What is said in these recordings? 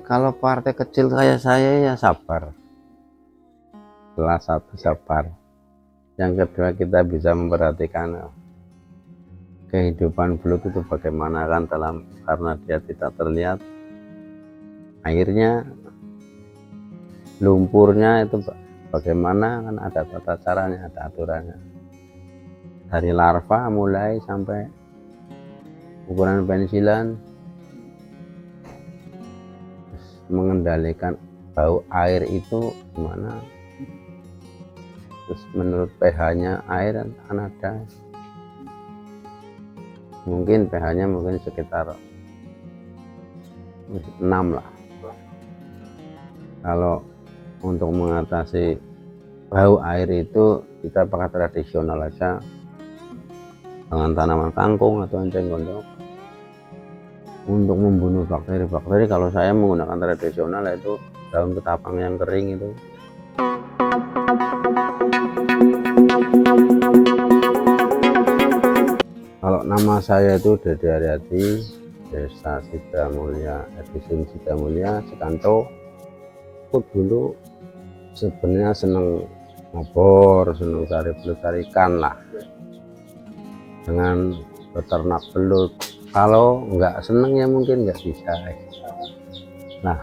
Kalau partai kecil kayak saya ya sabar. Kelas satu sabar. Yang kedua kita bisa memperhatikan kehidupan belut itu bagaimana kan karena dia tidak terlihat airnya, lumpurnya itu bagaimana kan ada tata caranya, ada aturannya. Dari larva mulai sampai ukuran pensilan, mengendalikan bau air itu gimana, terus menurut pH-nya air kan ada, mungkin pH-nya mungkin sekitar 6 lah. Kalau untuk mengatasi bau air itu kita pakai tradisional aja dengan tanaman kangkung atau enceng gondok. Untuk membunuh bakteri-bakteri kalau saya menggunakan tradisional yaitu daun ketapang yang kering itu. Kalau nama saya itu Dede Aryadi, Desa Sidamulya, Edisin Sidamulya, Cikanto. Aku dulu sebenarnya seneng ngobor, seneng cari belut, cari ikan lah, dengan beternak belut. Kalau nggak seneng ya mungkin nggak bisa. Nah,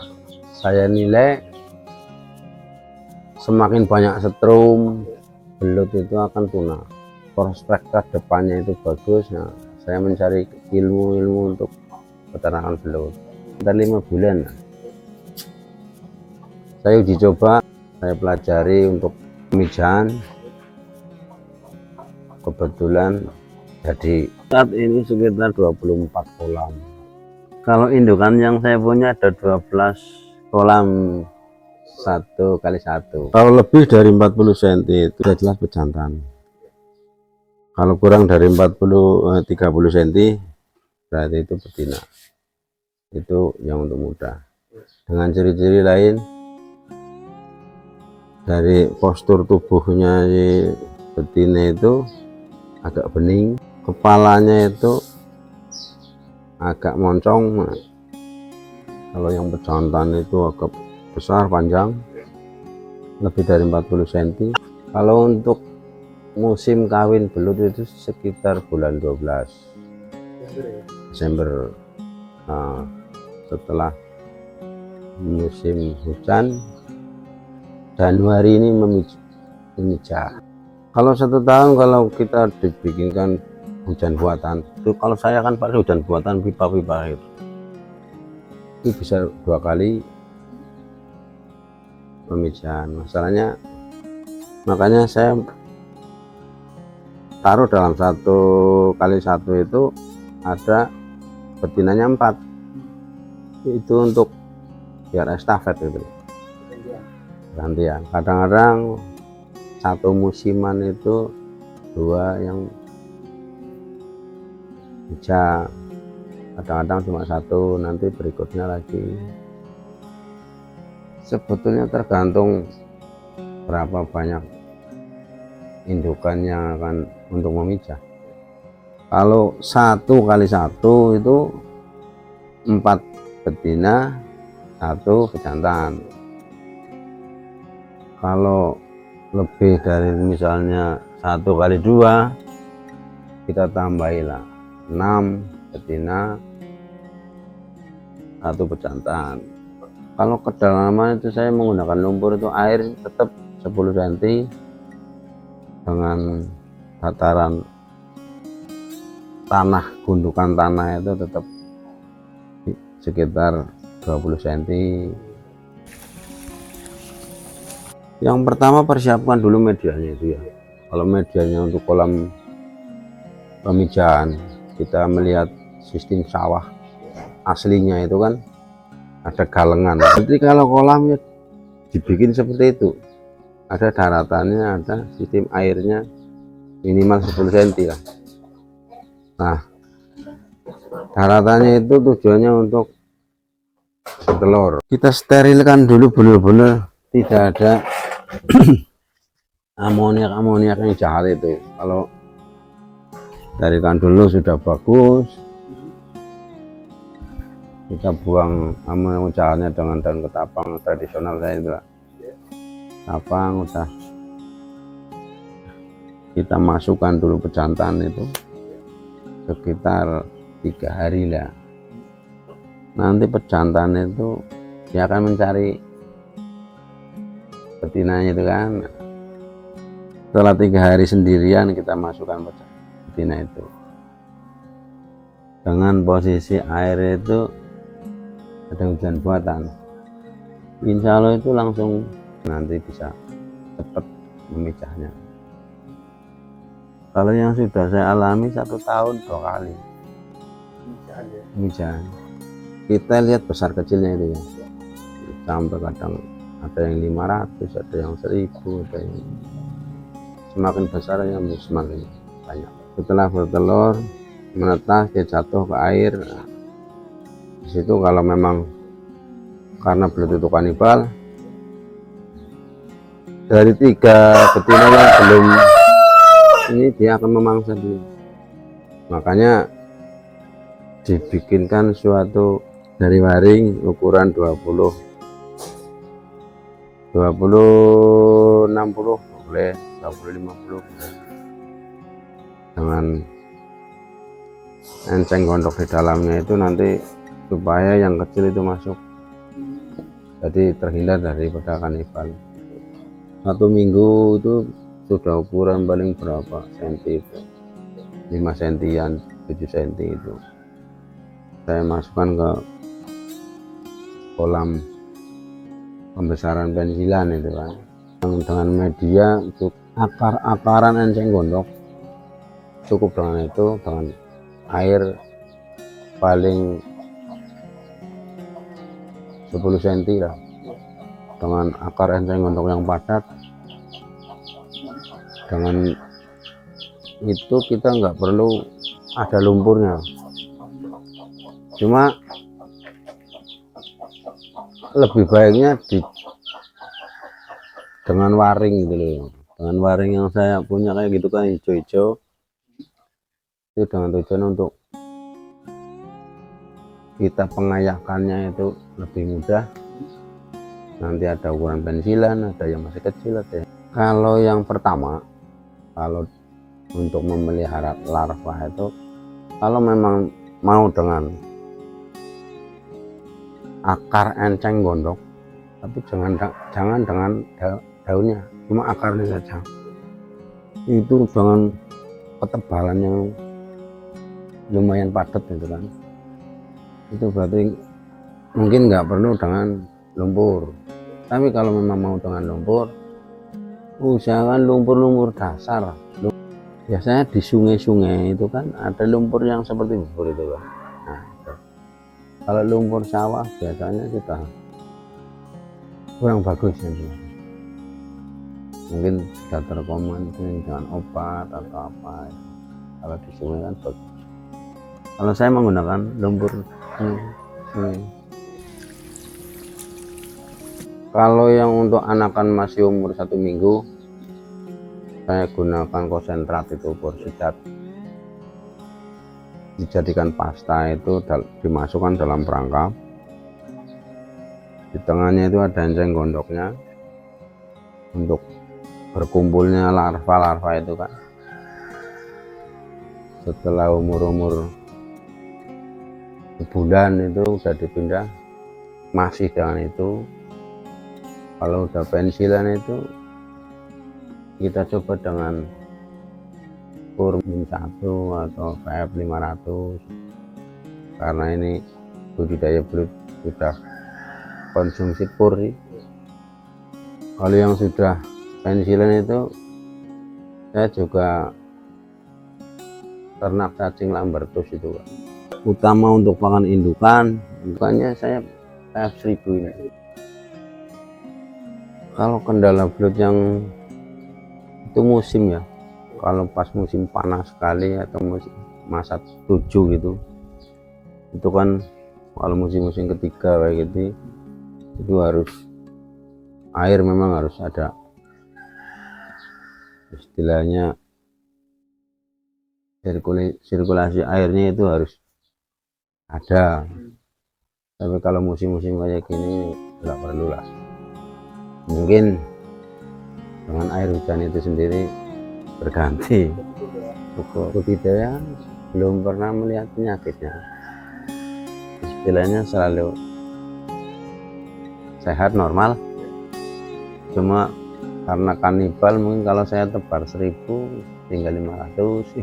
saya nilai semakin banyak setrum belut itu akan punah. Prospek ke depannya itu bagus. Nah, saya mencari ilmu-ilmu untuk peternakan belut. Sekitar 5 bulan. Saya uji coba, saya pelajari untuk pemijahan. Kebetulan jadi saat ini sekitar 24 kolam. Kalau indukan yang saya punya ada 12 kolam 1x1. Kalau lebih dari 40 cm itu sudah jelas pejantan. Kalau kurang dari 30 cm berarti itu betina. Itu yang untuk muda. Dengan ciri-ciri lain dari postur tubuhnya betina itu agak bening, kepalanya itu agak moncong. Kalau yang pejantan itu agak besar, panjang, lebih dari 40 cm. Kalau untuk musim kawin belut itu sekitar bulan 12 Desember. Nah, setelah musim hujan, Januari ini memijah. Kalau 1 tahun kalau kita dibikinkan hujan buatan itu, kalau saya kan pakai hujan buatan pipa-pipa air itu bisa 2 kali pemijahan. Masalahnya makanya saya taruh dalam 1x1 itu ada betinanya 4, itu untuk biar estafet gitu, gantian. Kadang-kadang satu musiman itu 2 yang bisa, kadang-kadang cuma 1, nanti berikutnya lagi. Sebetulnya tergantung berapa banyak indukan yang akan untuk memijah. Kalau 1x1 itu 4 betina, 1 pejantan. Kalau lebih dari misalnya 1x2 kita tambahilah 6 betina, 1 pejantan. Kalau kedalaman itu saya menggunakan lumpur itu air tetap 10 cm dengan dataran tanah, gundukan tanah itu tetap sekitar 20 cm. Yang pertama persiapkan dulu medianya itu ya. Kalau medianya untuk kolam pemijahan, kita melihat sistem sawah aslinya itu kan ada galengan. Jadi kalau kolamnya dibikin seperti itu, ada daratannya, ada sistem airnya minimal 10 cm lah. Nah, daratannya itu tujuannya untuk telur. Kita sterilkan dulu benar-benar tidak ada amoniak yang jahat itu. Kalau sterilkan dulu sudah bagus, kita buang caranya dengan daun ketapang tradisional saya itu lah. Ketapang udah kita masukkan dulu pejantan itu sekitar 3 hari lah. Nanti pejantan itu dia akan mencari betinanya itu kan. Setelah 3 hari sendirian kita masukkan betina itu dengan posisi air itu ada hujan buatan, insya Allah itu langsung nanti bisa cepat memecahnya. Kalau yang sudah saya alami 1 tahun 2 kali pemijahan, kita lihat besar kecilnya itu ya, sampai kadang ada yang 500, ada yang 1000, ada yang semakin besar yang semakin banyak. Setelah bertelur menetas dia jatuh ke air. Di situ kalau memang karena belut itu kanibal, dari 3 betina yang belum ini dia akan memangsa dulu. Makanya dibikinkan suatu dari waring ukuran 20 60 boleh, 20 50 dengan enceng gondok di dalamnya itu nanti supaya yang kecil itu masuk, jadi terhindar daripada kanibal. 1 minggu itu sudah ukuran paling berapa senti itu, 5 sentian 7 senti itu saya masukkan ke kolam pembesaran pensilan itu kan, dengan media untuk akaran enceng gondok cukup dengan itu, dengan air paling 10 cm lah, dengan akar enceng gondok yang padat. Dengan itu kita nggak perlu ada lumpurnya, cuma lebih baiknya dengan waring gitu loh, dengan waring yang saya punya kayak gitu kan, hijau-hijau itu, dengan tujuan untuk kita pengayakannya itu lebih mudah. Nanti ada ukuran pensilan, ada yang masih kecil, ada yang... Kalau yang pertama, kalau untuk memelihara larva itu, kalau memang mau dengan akar enceng gondok, tapi jangan dengan daunnya, cuma akarnya saja. Itu dengan ketebalan yang lumayan padat itu kan, itu berarti mungkin nggak perlu dengan lumpur. Tapi kalau memang mau dengan lumpur, usahakan lumpur dasar. Biasanya di sungai-sungai itu kan ada lumpur yang seperti bubur itu kan. Nah, itu. Kalau lumpur sawah biasanya kita kurang bagus ya, mungkin sudah terkomandir dengan obat atau apa ya. Kalau di sungai kan bagus. Kalau saya menggunakan lumpur sungai. Kalau yang untuk anakan masih umur 1 minggu, saya gunakan konsentrat itu borsidat, dijadikan pasta, itu dimasukkan dalam perangkap. Di tengahnya itu ada enceng gondoknya untuk berkumpulnya larva-larva itu kan. Setelah umur sebulan itu sudah dipindah, masih dengan itu. Kalau udah pensilan itu kita coba dengan Kurmin 1 atau VF 500, karena ini budidaya belut sudah konsumsi pur sih. Kalau yang sudah pensilan itu saya juga ternak cacing lambertus itu kan. Utama untuk pakan indukan, bukannya saya VF 1000 ini. Kalau kendala belut yang itu musim ya, kalau pas musim panas sekali atau musim masa 7 gitu, itu kan kalau musim-musim ketiga kayak gitu, itu harus air, memang harus ada, istilahnya sirkulasi airnya itu harus ada. Tapi kalau musim-musim kayak gini nggak perlu lah. Mungkin dengan air hujan itu sendiri berganti. Budidaya belum pernah melihat penyakitnya, istilahnya selalu sehat normal. Cuma karena kanibal, mungkin kalau saya tebar 1000 tinggal 500.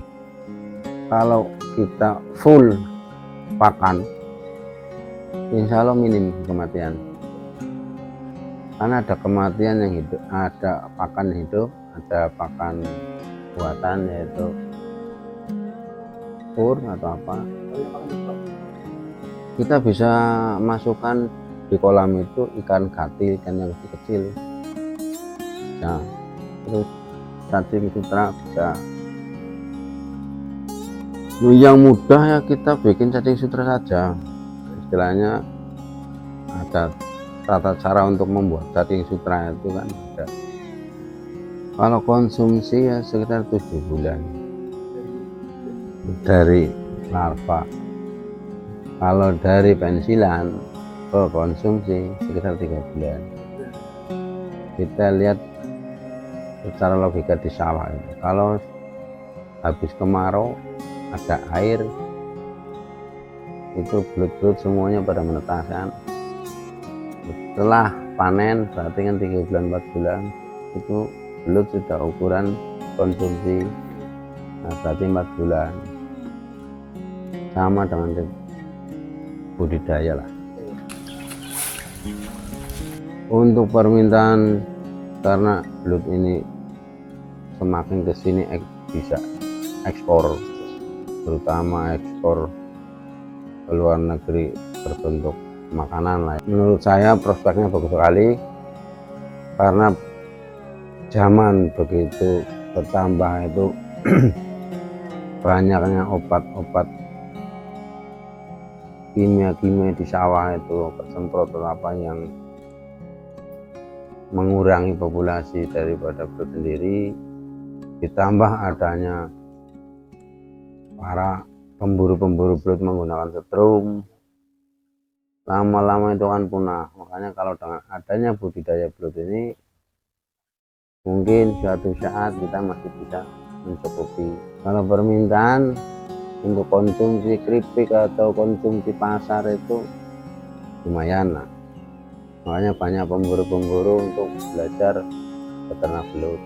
Kalau kita full pakan, insya Allah minim kematian. Karena ada kematian yang hidup, ada pakan hidup, ada pakan buatan, yaitu fur atau apa. Kita bisa masukkan di kolam itu ikan gati, ikan yang kecil. Nah, terus cacing sutra bisa. Yang mudah ya kita bikin cacing sutra saja. Istilahnya ada tata cara untuk membuat cacing sutra itu kan ada. Kalau konsumsi ya sekitar 7 bulan dari larva. Kalau dari pensilan ke konsumsi sekitar 3 bulan. Kita lihat secara logika di sawah itu. Kalau habis kemarau ada air, itu belut-belut semuanya pada menetaskan. Setelah panen berarti kan 3 bulan 4 bulan itu belut sudah ukuran konsumsi. Nah, berarti 4 bulan. Sama dengan budidaya lah. Untuk permintaan, karena belut ini semakin kesini bisa ekspor, terutama ekspor ke luar negeri berbentuk makanan lah. Menurut saya prospeknya bagus sekali, karena zaman begitu bertambah itu banyaknya obat-obat kimia-kimia di sawah itu, kesemprot atau apa yang mengurangi populasi daripada belut sendiri, ditambah adanya para pemburu-pemburu belut menggunakan setrum, lama-lama itu kan punah. Makanya kalau dengan adanya budidaya belut ini, mungkin suatu saat kita masih bisa mencukupi. Kalau permintaan untuk konsumsi keripik atau konsumsi pasar itu lumayan lah. Makanya banyak pemburu-pemburu untuk belajar beternak belut.